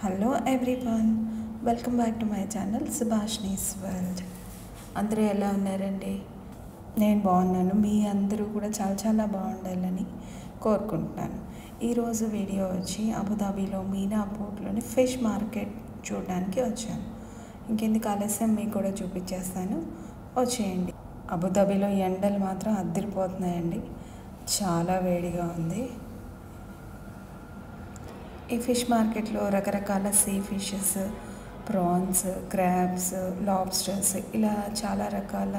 Hello everyone, welcome back to my channel Subhashni's world. అందరూ ఎలా ఉన్నారండి? నేను బాగున్నాను. మీ అందరూ కూడా చాలా చాలా బాగుండాలని కోరుకుంటున్నాను. ఈరోజు వీడియో వచ్చి అబుదాబీలో మీనా పోర్ట్లోని ఫిష్ మార్కెట్ చూడడానికి వచ్చాను. ఇంకెందుకు ఆలస్యం మీకు కూడా చూపించేస్తాను, వచ్చేయండి. అబుదాబీలో ఎండలు మాత్రం అద్దరిపోతున్నాయండి, చాలా వేడిగా ఉంది. ఈ ఫిష్ మార్కెట్లో రకరకాల sea fishes, prawns, crabs, lobsters ఇలా చాలా రకాల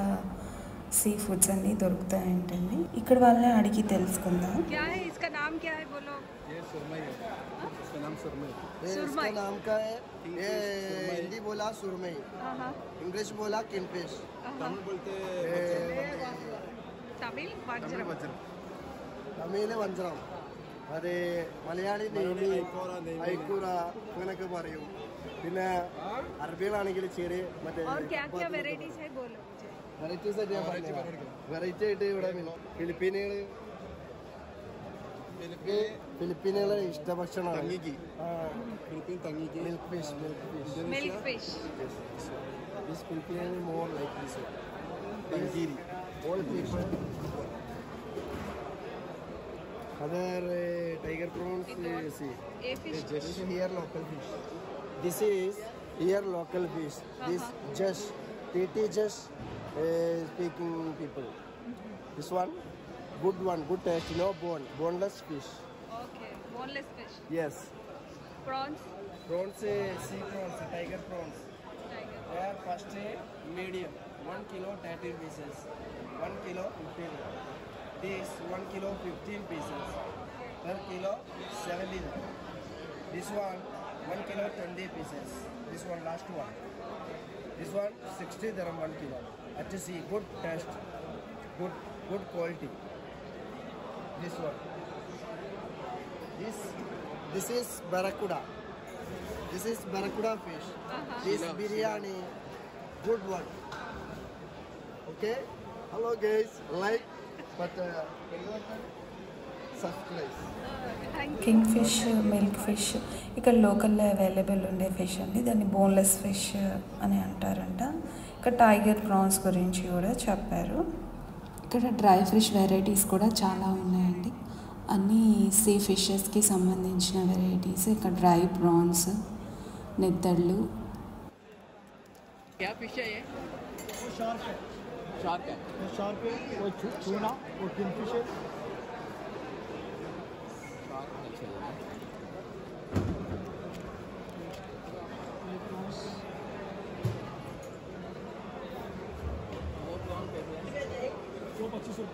సీ ఫుడ్స్ అన్నీ దొరుకుతాయంటండి. ఇక్కడ వాళ్ళని అడిగి తెలుసుకుందాం. അതെ മലയാളി ഐക്കൂറ അങ്ങനെയൊക്കെ പറയും. പിന്നെ അറബികളാണെങ്കിൽ ചെറിയ മറ്റേ വെറൈറ്റീസ് ആയിട്ട് ഞാൻ പറഞ്ഞു. വെറൈറ്റി ആയിട്ട് ഇവിടെ ഫിലിപ്പീനുകളെ ഇഷ്ടഭക്ഷണമാണ് milk fish. This Filipino more like this tangiri. All people. Other tiger prawns, see. This is here local fish. This is here local fish. This just TT just speaking people. This one, good taste, no bone, boneless fish. Okay, boneless fish. Yes. Prawns. Sea prawns, tiger prawns. They are first medium, 1 kilo 30 pieces, 1 kilo 15. This 1 kilo 15 pieces, per kilo 70. This one 1 kilo 20 pieces. This one last one. This one 60 dirham 1 kilo. At see good taste, good quality. This one. This is barracuda. This is barracuda fish. This biryani, good one. Okay. Hello guys, like. King fish, milk fish ఇక్కడ లోకల్లో available ఉండే fish అండి. దాన్ని boneless fish అని అంటారంట. ఇక్కడ tiger prawns గురించి కూడా చెప్పారు. ఇక్కడ డ్రై ఫిష్ వెరైటీస్ కూడా చాలా ఉన్నాయండి. అన్నీ సీ ఫిషెస్కి సంబంధించిన వెరైటీస్. ఇక్కడ డ్రై ప్రాన్స్, నెత్తళ్ళు. शार्क है, वो चूना, वो किंगफिशर. वो 2500.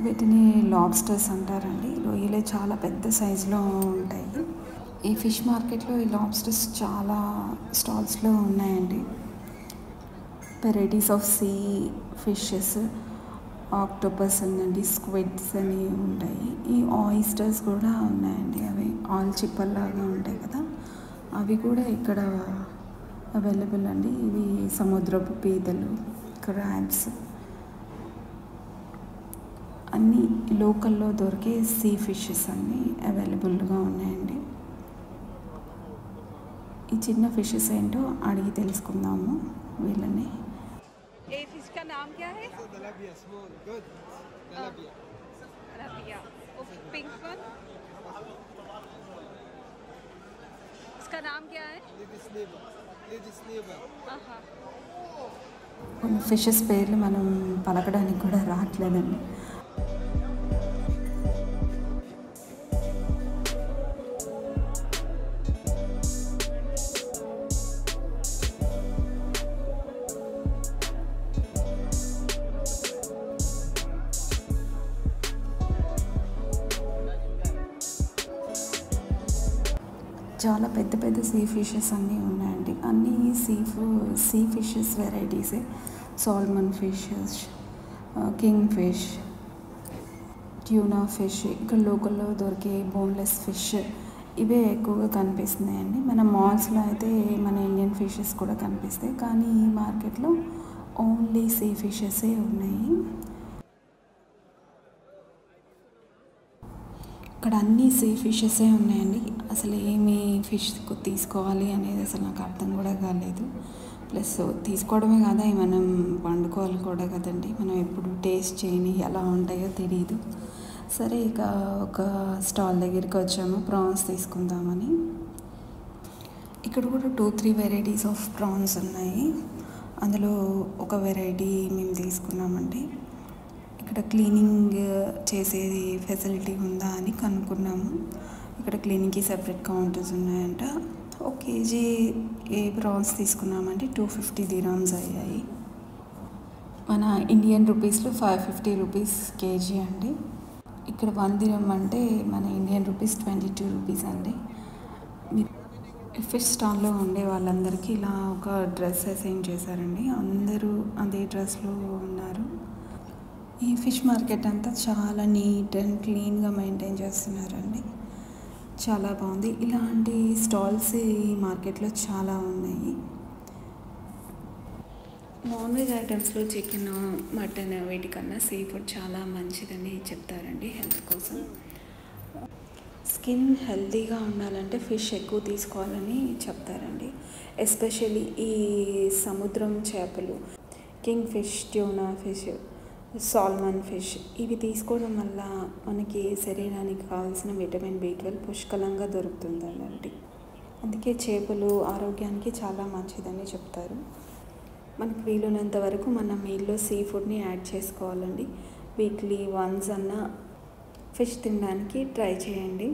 వీటిని లాబ్స్టర్స్ అంటారండి. రొయ్యలే చాలా పెద్ద సైజులో ఉంటాయి. ఈ ఫిష్ మార్కెట్లో ఈ లాబ్స్టర్స్ చాలా స్టాల్స్లో ఉన్నాయండి. Varieties of sea fishes, octopus అండి, స్క్విడ్స్ అని ఉంటాయి. ఈ ఆయిస్టర్స్ కూడా ఉన్నాయండి. అవి ఆల్ చిప్పల్లాగా ఉంటాయి కదా, అవి కూడా ఇక్కడ అవైలబుల్ అండి. ఇవి సముద్రపు పీతలు, క్రాబ్స్ అన్నీ లోకల్లో దొరికే సీ ఫిషెస్ అన్నీ అవైలబుల్గా ఉన్నాయండి. ఈ చిన్న ఫిషెస్ ఏంటో అడిగి తెలుసుకుందాము వీళ్ళని. ये फिश का नाम क्या है? Tilapia, small, good. Tilapia. Tilapia. और पिंक वन, इसका नाम क्या है? Lady snapper. కొన్ని ఫిషెస్ పేర్లు మనం పలకడానికి కూడా రావట్లేదండి. చాలా పెద్ద పెద్ద సీ ఫిషెస్ అన్నీ ఉన్నాయండి. అన్నీ సీ ఫిషెస్ వెరైటీసే. Salmon fishes, king fish, tuna fish, ఇక్కడ లోకల్లో దొరికే బోన్లెస్ ఫిష్ ఇవే ఎక్కువగా కనిపిస్తున్నాయండి. మన మాల్స్లో అయితే మన ఇండియన్ ఫిషెస్ కూడా కనిపిస్తాయి, కానీ ఈ మార్కెట్లో ఓన్లీ సీ ఫిషెసే ఉన్నాయి. ఇక్కడ అన్నీ సీ ఫిషెసే ఉన్నాయండి. అసలు ఏమి ఫిష్ తీసుకోవాలి అనేది అసలు నాకు అర్థం కూడా కాలేదు. ప్లస్ తీసుకోవడమే కాదు, అవి మనం వండుకోవాలి కూడా కదండి. మనం ఎప్పుడు టేస్ట్ చేయని ఎలా ఉంటాయో తెలియదు. సరే, ఇక ఒక స్టాల్ దగ్గరికి వచ్చాము ప్రాన్స్ తీసుకుందామని. ఇక్కడ కూడా 2-3 వెరైటీస్ ఆఫ్ ప్రాన్స్ ఉన్నాయి. అందులో ఒక వెరైటీ మేము తీసుకున్నామండి. ఇక్కడ క్లీనింగ్ చేసేది ఫెసిలిటీ ఉందా అని కనుక్కున్నాము. ఇక్కడ క్లీనింగ్కి సెపరేట్ కౌంటర్స్ ఉన్నాయంట. 1 కేజీ ఏ ప్రాన్స్ తీసుకున్నామంటే 250 dirhams అయ్యాయి. మన ఇండియన్ రూపీస్లో 550 రూపీస్ కేజీ అండి. ఇక్కడ 1 dirham అంటే మన ఇండియన్ రూపీస్ 22 రూపీస్ అండి. ఫిష్ స్టాల్లో ఉండే వాళ్ళందరికీ ఇలా ఒక డ్రెస్ అసైన్ చేశారండి. అందరూ అదే డ్రెస్లో ఉన్నారు. ఈ ఫిష్ మార్కెట్ అంతా చాలా నీట్ అండ్ క్లీన్గా మెయింటైన్ చేస్తున్నారండి. చాలా బాగుంది. ఇలాంటి స్టాల్స్ ఈ మార్కెట్లో చాలా ఉన్నాయి. నాన్ వెజ్ ఐటమ్స్లో చికెన్, మటన్ వీటికన్నా సీ ఫుడ్ చాలా మంచిదని చెప్తారండి హెల్త్ కోసం. స్కిన్ హెల్తీగా ఉండాలంటే ఫిష్ ఎక్కువ తీసుకోవాలని చెప్తారండి. ఎస్పెషల్లీ ఈ సముద్రం చేపలు, king fish, tuna fish, salmon fish ఇవి తీసుకోవడం వల్ల మనకి శరీరానికి కావాల్సిన విటమిన్ B12 పుష్కలంగా దొరుకుతుందండి. అందుకే చేపలు ఆరోగ్యానికి చాలా మంచిదని చెప్తారు. మనకు వీలున్నంత వరకు మన మీల్లో సీ ఫుడ్ని యాడ్ చేసుకోవాలండి. వీక్లీ వన్స్ అన్న ఫిష్ తినడానికి ట్రై చేయండి.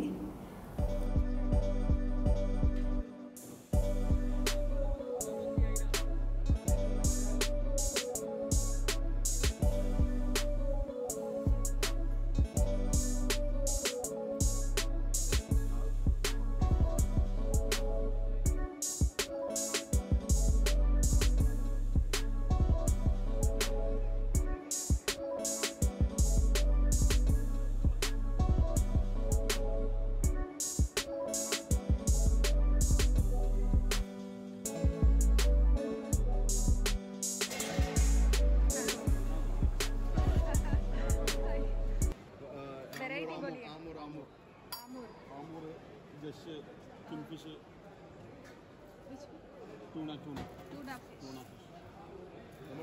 Just kingfish, tuna fish.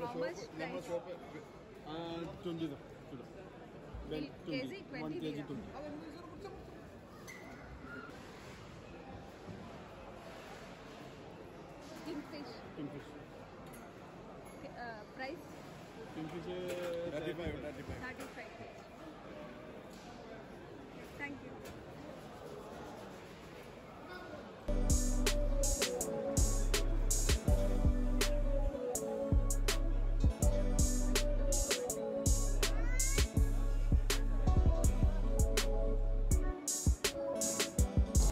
How much price? 20. kg 20 1 kg 20. Kingfish. Price? Kingfish 35. Thank you.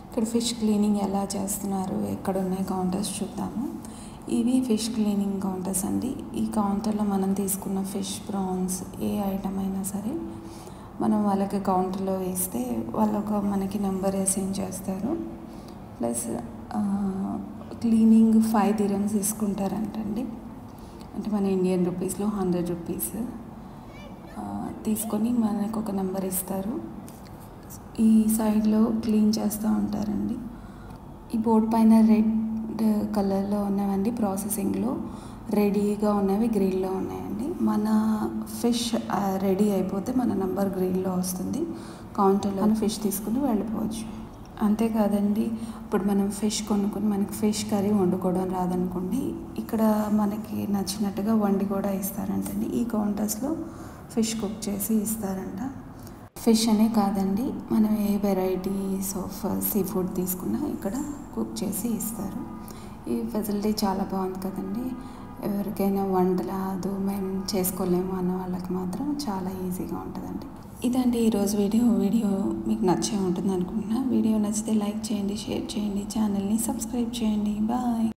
ఇక్కడ ఫిష్ క్లీనింగ్ ఎలా చేస్తున్నారు, ఎక్కడ ఉన్నాయి కౌంటర్స్ చూద్దాము. ఇవి ఫిష్ క్లీనింగ్ కౌంటర్స్ అండి. ఈ కౌంటర్లో మనం తీసుకున్న ఫిష్, ప్రాన్స్ ఏ ఐటమ్ అయినా సరే మనం వాళ్ళకి కౌంటర్లో వేస్తే వాళ్ళు మనకి నెంబర్ అసైన్ చేస్తారు. Plus cleaning 5 dirhams తీసుకుంటారంటండి. అంటే మన ఇండియన్ రూపీస్లో 100 రూపీస్ తీసుకొని మనకు ఒక నెంబర్ ఇస్తారు. ఈ సైడ్లో క్లీన్ చేస్తూ ఉంటారండి. ఈ బోర్డ్ పైన రెడ్ కలర్లో ఉన్నవండి ప్రాసెసింగ్లో, రెడీగా ఉన్నవి గ్రీన్లో ఉన్నాయండి. మన ఫిష్ రెడీ అయిపోతే మన నంబర్ గ్రీన్లో వస్తుంది. కౌంటర్లో ఫిష్ తీసుకుని వెళ్ళిపోవచ్చు. అంతేకాదండి, ఇప్పుడు మనం ఫిష్ కొనుక్కొని మనకి ఫిష్ కర్రీ వండుకోవడం రాదనుకోండి, ఇక్కడ మనకి నచ్చినట్టుగా వండి కూడా ఇస్తారంటండి. ఈ కౌంటర్స్లో ఫిష్ కుక్ చేసి ఇస్తారంట. ఫిష్ అనే కాదండి, మనం ఏ వెరైటీస్ ఆఫ్ సీ ఫుడ్ తీసుకున్నా ఇక్కడ కుక్ చేసి ఇస్తారు. ఈ ఫెసిలిటీ చాలా బాగుంది కదండి. ఎవరికైనా వంటలాదు మేము చేసుకోలేము అన్న వాళ్ళకి మాత్రం చాలా ఈజీగా ఉంటుందండి. ఇదండి ఈరోజు వీడియో మీకు నచ్చే ఉంటుంది అనుకుంటున్నా. వీడియో నచ్చితే లైక్ చేయండి, షేర్ చేయండి, ఛానల్ని సబ్స్క్రైబ్ చేయండి. బాయ్.